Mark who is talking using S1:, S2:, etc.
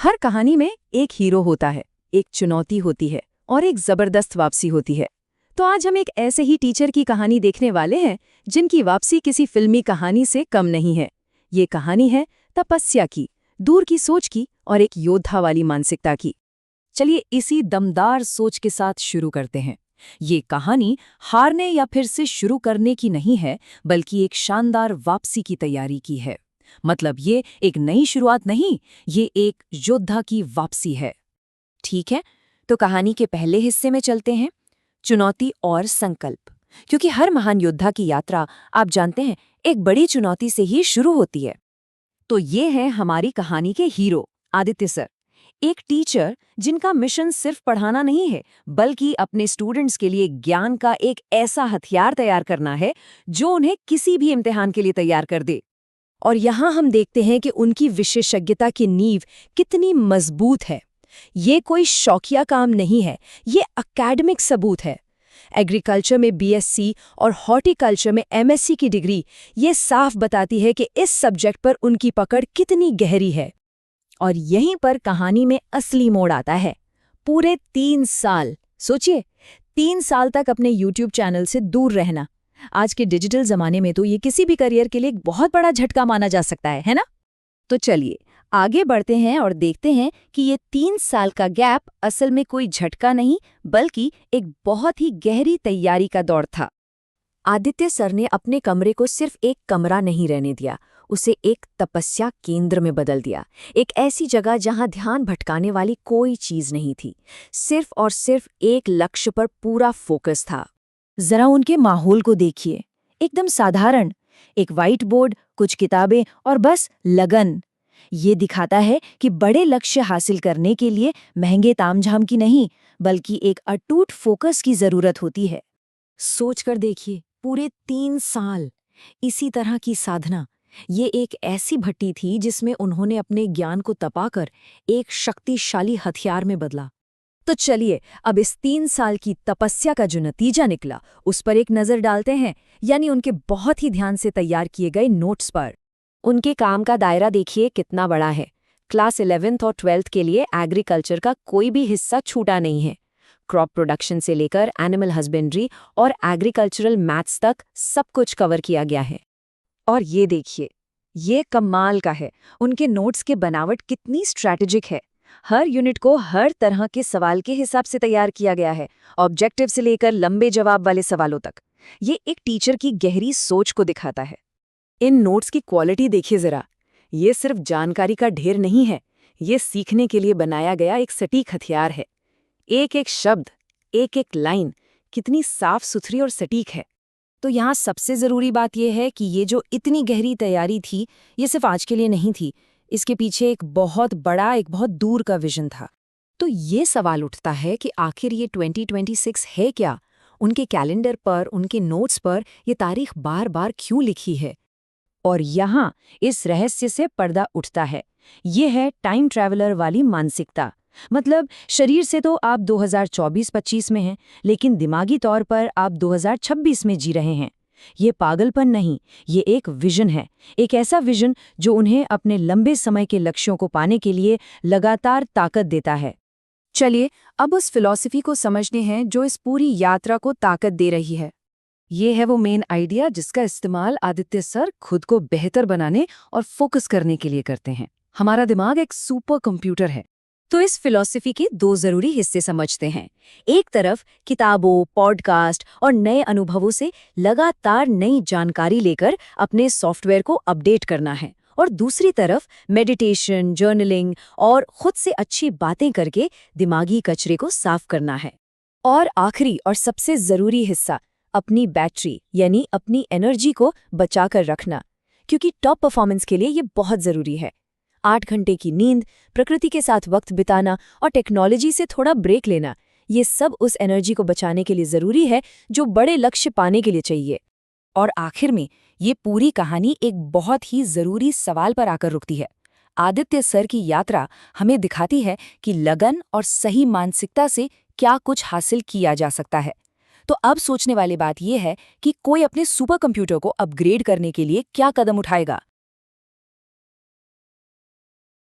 S1: हर कहानी में एक हीरो होता है, एक चुनौती होती है और एक जबरदस्त वापसी होती है। तो आज हम एक ऐसे ही टीचर की कहानी देखने वाले हैं जिनकी वापसी किसी फिल्मी कहानी से कम नहीं है। ये कहानी है तपस्या की, दूर की सोच की और एक योद्धा वाली मानसिकता की। चलिए इसी दमदार सोच के साथ शुरू करते हैं। ये कहानी हारने या फिर से शुरू करने की नहीं है, बल्कि एक शानदार वापसी की तैयारी की है। मतलब ये एक नई शुरुआत नहीं, ये एक योद्धा की वापसी है। ठीक है, तो कहानी के पहले हिस्से में चलते हैं, चुनौती और संकल्प। क्योंकि हर महान योद्धा की यात्रा, आप जानते हैं, एक बड़ी चुनौती से ही शुरू होती है। तो ये है हमारी कहानी के हीरो, आदित्य सर। एक टीचर जिनका मिशन सिर्फ पढ़ाना नहीं है, बल्कि अपने स्टूडेंट्स के लिए ज्ञान का एक ऐसा हथियार तैयार करना है जो उन्हें किसी भी इम्तिहान के लिए तैयार कर दे। और यहाँ हम देखते हैं कि उनकी विशेषज्ञता की नींव कितनी मजबूत है। ये कोई शौकिया काम नहीं है, ये एकेडमिक सबूत है। एग्रीकल्चर में बीएससी और हॉर्टिकल्चर में एमएससी की डिग्री ये साफ बताती है कि इस सब्जेक्ट पर उनकी पकड़ कितनी गहरी है। और यहीं पर कहानी में असली मोड़ आता है। पूरे 3 साल, सोचिए, 3 साल तक अपने यूट्यूब चैनल से दूर रहना। आज के डिजिटल जमाने में तो ये किसी भी करियर के लिए एक बहुत बड़ा झटका माना जा सकता है ना? तो चलिए आगे बढ़ते हैं और देखते हैं कि ये 3 साल का गैप असल में कोई झटका नहीं, बल्कि एक बहुत ही गहरी तैयारी का दौर था। आदित्य सर ने अपने कमरे को सिर्फ एक कमरा नहीं रहने दिया, उसे एक तपस्या केंद्र में बदल दिया। एक ऐसी जगह जहां ध्यान भटकाने वाली कोई चीज नहीं थी, सिर्फ और सिर्फ एक लक्ष्य पर पूरा फोकस था। जरा उनके माहौल को देखिए, एकदम साधारण, एक व्हाइट बोर्ड, कुछ किताबें और बस लगन। ये दिखाता है कि बड़े लक्ष्य हासिल करने के लिए महंगे तामझाम की नहीं, बल्कि एक अटूट फोकस की जरूरत होती है। सोचकर देखिए, पूरे 3 साल इसी तरह की साधना। ये एक ऐसी भट्टी थी जिसमें उन्होंने अपने ज्ञान को तपाकर एक शक्तिशाली हथियार में बदला। तो चलिए अब इस 3 साल की तपस्या का जो नतीजा निकला, उस पर एक नज़र डालते हैं, यानी उनके बहुत ही ध्यान से तैयार किए गए नोट्स पर। उनके काम का दायरा देखिए कितना बड़ा है। क्लास 11th और 12th के लिए एग्रीकल्चर का कोई भी हिस्सा छूटा नहीं है। क्रॉप प्रोडक्शन से लेकर एनिमल हस्बेंड्री और एग्रीकल्चरल मैथ्स तक सब कुछ कवर किया गया है। और ये देखिए, ये कमाल का है, उनके नोट्स की बनावट कितनी स्ट्रैटेजिक है। हर यूनिट को हर तरह के सवाल के हिसाब से तैयार किया गया है, ऑब्जेक्टिव से लेकर लंबे जवाब वाले सवालों तक। ये एक टीचर की गहरी सोच को दिखाता है। इन नोट्स की क्वालिटी देखिए जरा, ये सिर्फ जानकारी का ढेर नहीं है, ये सीखने के लिए बनाया गया एक सटीक हथियार है। एक एक शब्द, एक एक लाइन कितनी साफ सुथरी और सटीक है। तो यहाँ सबसे ज़रूरी बात यह है कि ये जो इतनी गहरी तैयारी थी, ये सिर्फ आज के लिए नहीं थी। इसके पीछे एक बहुत बड़ा, एक बहुत दूर का विजन था। तो ये सवाल उठता है कि आखिर ये 2026 है क्या? उनके कैलेंडर पर, उनके नोट्स पर ये तारीख बार बार क्यों लिखी है? और यहाँ इस रहस्य से पर्दा उठता है। ये है टाइम ट्रैवलर वाली मानसिकता। मतलब शरीर से तो आप 2024-25 में हैं, लेकिन दिमागी तौर पर आप 2026 में जी रहे हैं। ये पागलपन नहीं, ये एक विजन है। एक ऐसा विजन जो उन्हें अपने लंबे समय के लक्ष्यों को पाने के लिए लगातार ताकत देता है। चलिए अब उस फिलॉसफी को समझते हैं जो इस पूरी यात्रा को ताकत दे रही है। ये है वो मेन आइडिया जिसका इस्तेमाल आदित्य सर खुद को बेहतर बनाने और फोकस करने के लिए करते हैं। हमारा दिमाग एक सुपर कंप्यूटर है। तो इस फिलॉसफी के 2 जरूरी हिस्से समझते हैं। एक तरफ किताबों, पॉडकास्ट और नए अनुभवों से लगातार नई जानकारी लेकर अपने सॉफ्टवेयर को अपडेट करना है, और दूसरी तरफ मेडिटेशन, जर्नलिंग और खुद से अच्छी बातें करके दिमागी कचरे को साफ करना है। और आखिरी और सबसे जरूरी हिस्सा, अपनी बैटरी यानी अपनी एनर्जी को बचाकर रखना, क्योंकि टॉप परफॉर्मेंस के लिए ये बहुत जरूरी है। 8 घंटे की नींद, प्रकृति के साथ वक्त बिताना और टेक्नोलॉजी से थोड़ा ब्रेक लेना, ये सब उस एनर्जी को बचाने के लिए जरूरी है जो बड़े लक्ष्य पाने के लिए चाहिए। और आखिर में ये पूरी कहानी एक बहुत ही जरूरी सवाल पर आकर रुकती है। आदित्य सर की यात्रा हमें दिखाती है कि लगन और सही मानसिकता से क्या कुछ हासिल किया जा सकता है। तो अब सोचने वाली बात यह है कि कोई अपने सुपर कंप्यूटर को अपग्रेड करने के लिए क्या कदम उठाएगा।